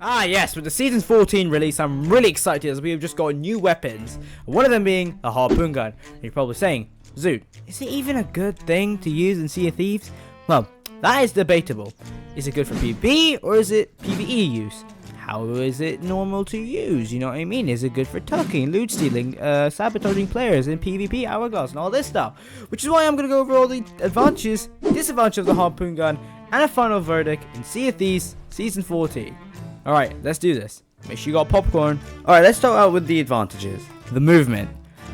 Ah yes, with the Season 14 release, I'm really excited as we've just got new weapons. One of them being a harpoon gun. And you're probably saying, Zoot, is it even a good thing to use in Sea of Thieves? Well, that is debatable. Is it good for PvP or is it PvE use? How is it normal to use? You know what I mean? Is it good for tucking, loot stealing, sabotaging players in PvP, hourglass, and all this stuff? Which is why I'm going to go over all the advantages, disadvantages of the harpoon gun, and a final verdict in Sea of Thieves Season 14. Alright, let's do this. Make sure you got popcorn. Alright, let's start out with the advantages. The movement.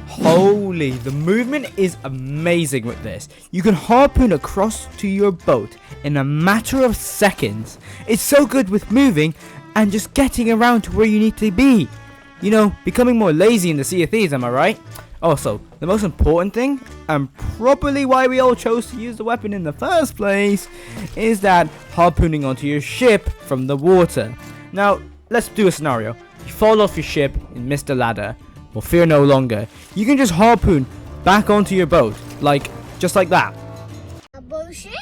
Holy, the movement is amazing with this. You can harpoon across to your boat in a matter of seconds. It's so good with moving and just getting around to where you need to be. You know, becoming more lazy in the Sea of Thieves, am I right? Also, the most important thing, and probably why we all chose to use the weapon in the first place, is that harpooning onto your ship from the water. Now, let's do a scenario. You fall off your ship and miss the ladder. Well, fear no longer. You can just harpoon back onto your boat, just like that. Bullshit?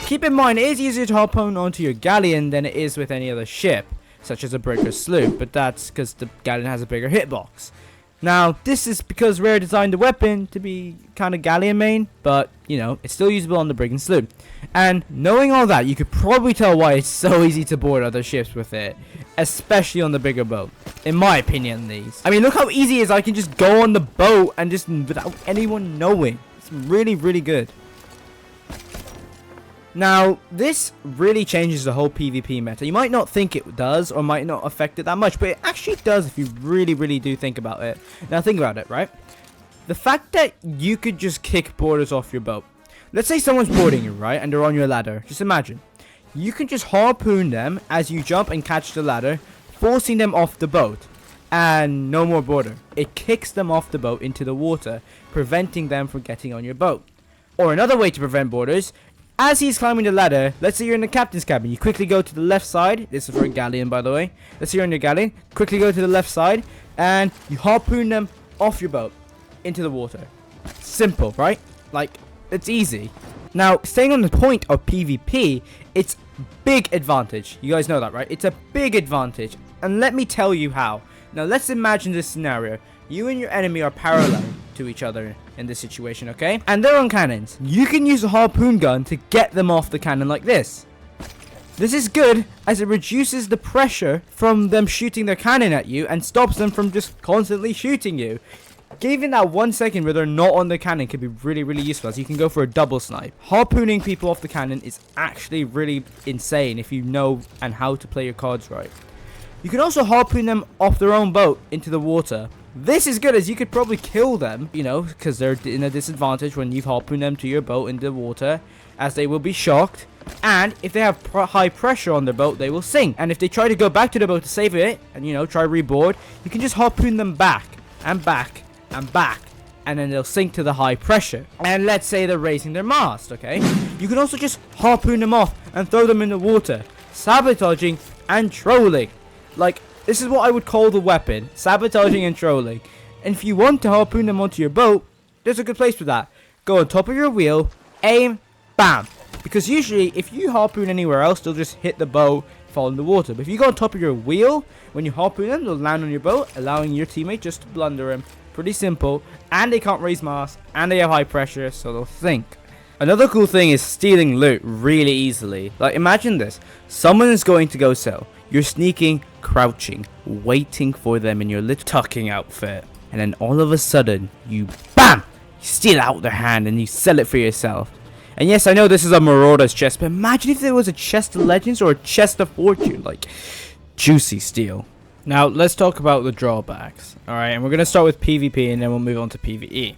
Keep in mind, it is easier to harpoon onto your galleon than it is with any other ship, such as a brig or sloop, but that's because the galleon has a bigger hitbox. Now, this is because Rare designed the weapon to be kind of galleon main, but, you know, it's still usable on the brig and sloop. And knowing all that, you could probably tell why it's so easy to board other ships with it, especially on the bigger boat, in my opinion at least. I mean, look how easy it is. I can just go on the boat and just without anyone knowing. It's really, really good. Now, this really changes the whole PvP meta. You might not think it does or might not affect it that much, but it actually does if you really, really do think about it. Now, think about it, right? The fact that you could just kick boarders off your boat. Let's say someone's boarding you, right? And they're on your ladder. Just imagine. You can just harpoon them as you jump and catch the ladder, forcing them off the boat. And no more boarder. It kicks them off the boat into the water, preventing them from getting on your boat. Or another way to prevent boarders, as he's climbing the ladder, let's say you're in the captain's cabin. You quickly go to the left side. This is for a galleon, by the way. Let's say you're in your galleon. Quickly go to the left side. And you harpoon them off your boat into the water. Simple, right? It's easy. Now, staying on the point of PvP, it's big advantage. You guys know that, right? It's a big advantage. And let me tell you how. Now, let's imagine this scenario. You and your enemy are parallel to each other in this situation, okay? And they're on cannons. You can use a harpoon gun to get them off the cannon like this. This is good as it reduces the pressure from them shooting their cannon at you and stops them from just constantly shooting you. Giving that 1 second where they're not on the cannon can be really, really useful, as you can go for a double snipe. Harpooning people off the cannon is actually really insane if you know and how to play your cards right. You can also harpoon them off their own boat into the water. This is good as you could probably kill them, you know, because they're in a disadvantage when you've harpooned them to your boat into the water, as they will be shocked. And if they have high pressure on their boat, they will sink. And if they try to go back to the boat to save it, and, you know, try reboard, you can just harpoon them back and back and back, and then they'll sink to the high pressure. And let's say they're raising their mast, okay? You can also just harpoon them off and throw them in the water, sabotaging and trolling. This is what I would call the weapon, sabotaging and trolling. And if you want to harpoon them onto your boat, there's a good place for that. Go on top of your wheel, aim, bam. Because usually, if you harpoon anywhere else, they'll just hit the boat, fall in the water. But if you go on top of your wheel, when you harpoon them, they'll land on your boat, allowing your teammate just to blunder them. Pretty simple. And they can't raise mast, and they have high pressure, so they'll sink. Another cool thing is stealing loot really easily. Imagine this. Someone is going to go sell. You're sneaking, crouching, waiting for them in your little tucking outfit. And then all of a sudden, you BAM! You steal out their hand and you sell it for yourself. And yes, I know this is a Marauder's chest, but imagine if there was a chest of legends or a chest of fortune. Juicy steal. Now, let's talk about the drawbacks. Alright, and we're going to start with PvP and then we'll move on to PvE.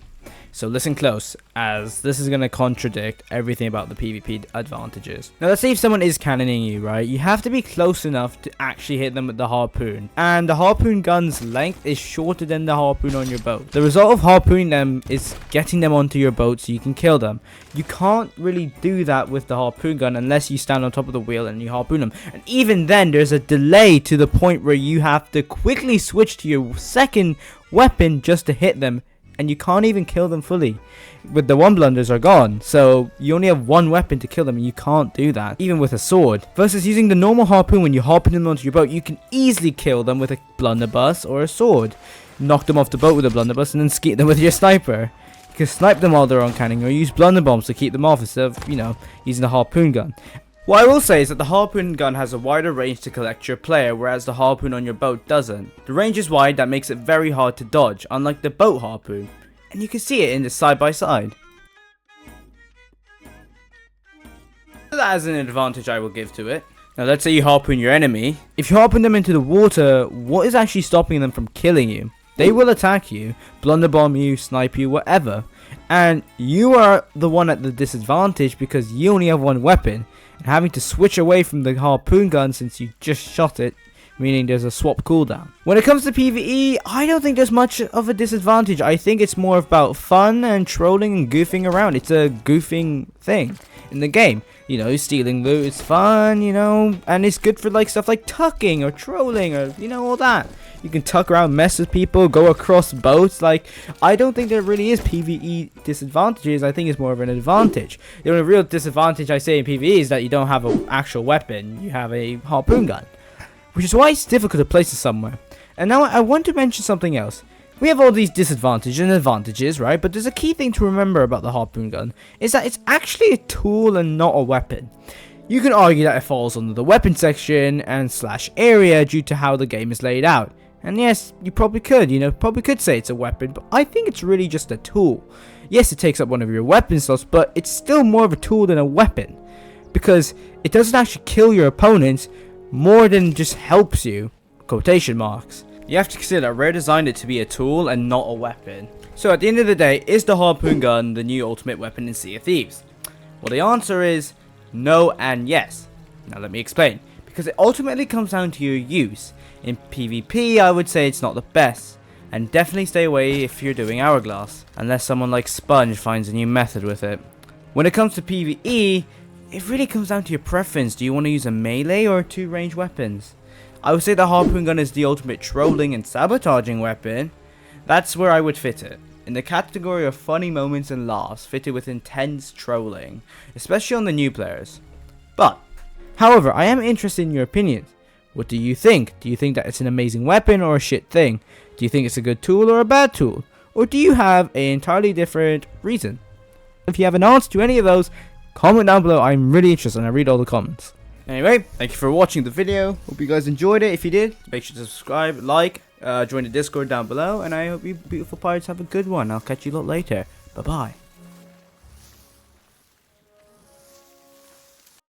So listen close, as this is going to contradict everything about the PvP advantages. Now let's say if someone is cannoning you, right? You have to be close enough to actually hit them with the harpoon. And the harpoon gun's length is shorter than the harpoon on your boat. The result of harpooning them is getting them onto your boat so you can kill them. You can't really do that with the harpoon gun unless you stand on top of the wheel and you harpoon them. And even then, there's a delay to the point where you have to quickly switch to your second weapon just to hit them and you can't even kill them fully. With the one blunders are gone, so you only have one weapon to kill them, and you can't do that even with a sword. Versus using the normal harpoon, when you harpoon them onto your boat, you can easily kill them with a blunderbuss or a sword. Knock them off the boat with a blunderbuss and then skeet them with your sniper. You can snipe them while they're on cannon, or use blunderbombs to keep them off instead of, using the harpoon gun. What I will say is that the harpoon gun has a wider range to collect your player, whereas the harpoon on your boat doesn't. The range is wide, that makes it very hard to dodge, unlike the boat harpoon. And you can see it in the side by side. That is an advantage I will give to it. Now let's say you harpoon your enemy. If you harpoon them into the water, what is actually stopping them from killing you? They will attack you, blunderbomb you, snipe you, whatever. And you are the one at the disadvantage because you only have one weapon. And having to switch away from the harpoon gun since you just shot it, meaning there's a swap cooldown. When it comes to PvE, I don't think there's much of a disadvantage. I think it's more about fun and trolling and goofing around. It's a goofing thing in the game. Stealing loot is fun, and it's good for stuff like tucking or trolling or, all that. You can tuck around, mess with people, go across boats. I don't think there really is PvE disadvantages. I think it's more of an advantage. The only real disadvantage I say in PvE is that you don't have an actual weapon. You have a harpoon gun, which is why it's difficult to place it somewhere. And now I want to mention something else. We have all these disadvantages and advantages, right? But there's a key thing to remember about the harpoon gun, is that it's actually a tool and not a weapon. You can argue that it falls under the weapon section and /area due to how the game is laid out. And yes, you probably could say it's a weapon, but I think it's really just a tool. Yes, it takes up one of your weapon slots, but it's still more of a tool than a weapon. Because it doesn't actually kill your opponents, more than just helps you, quotation marks. You have to consider that Rare designed it to be a tool and not a weapon. So at the end of the day, is the harpoon gun the new ultimate weapon in Sea of Thieves? Well, the answer is no and yes. Now let me explain. Because it ultimately comes down to your use. In PvP, I would say it's not the best. And definitely stay away if you're doing Hourglass, unless someone like Sponge finds a new method with it. When it comes to PvE, it really comes down to your preference. Do you want to use a melee or two range weapons? I would say the harpoon gun is the ultimate trolling and sabotaging weapon. That's where I would fit it. In the category of funny moments and laughs, fitted with intense trolling, especially on the new players. But, however, I am interested in your opinions. What do you think? Do you think that it's an amazing weapon or a shit thing? Do you think it's a good tool or a bad tool? Or do you have an entirely different reason? If you have an answer to any of those, comment down below. I'm really interested and I read all the comments. Anyway, thank you for watching the video. Hope you guys enjoyed it. If you did, make sure to subscribe, like, join the Discord down below. And I hope you beautiful pirates have a good one. I'll catch you lot later. Bye-bye.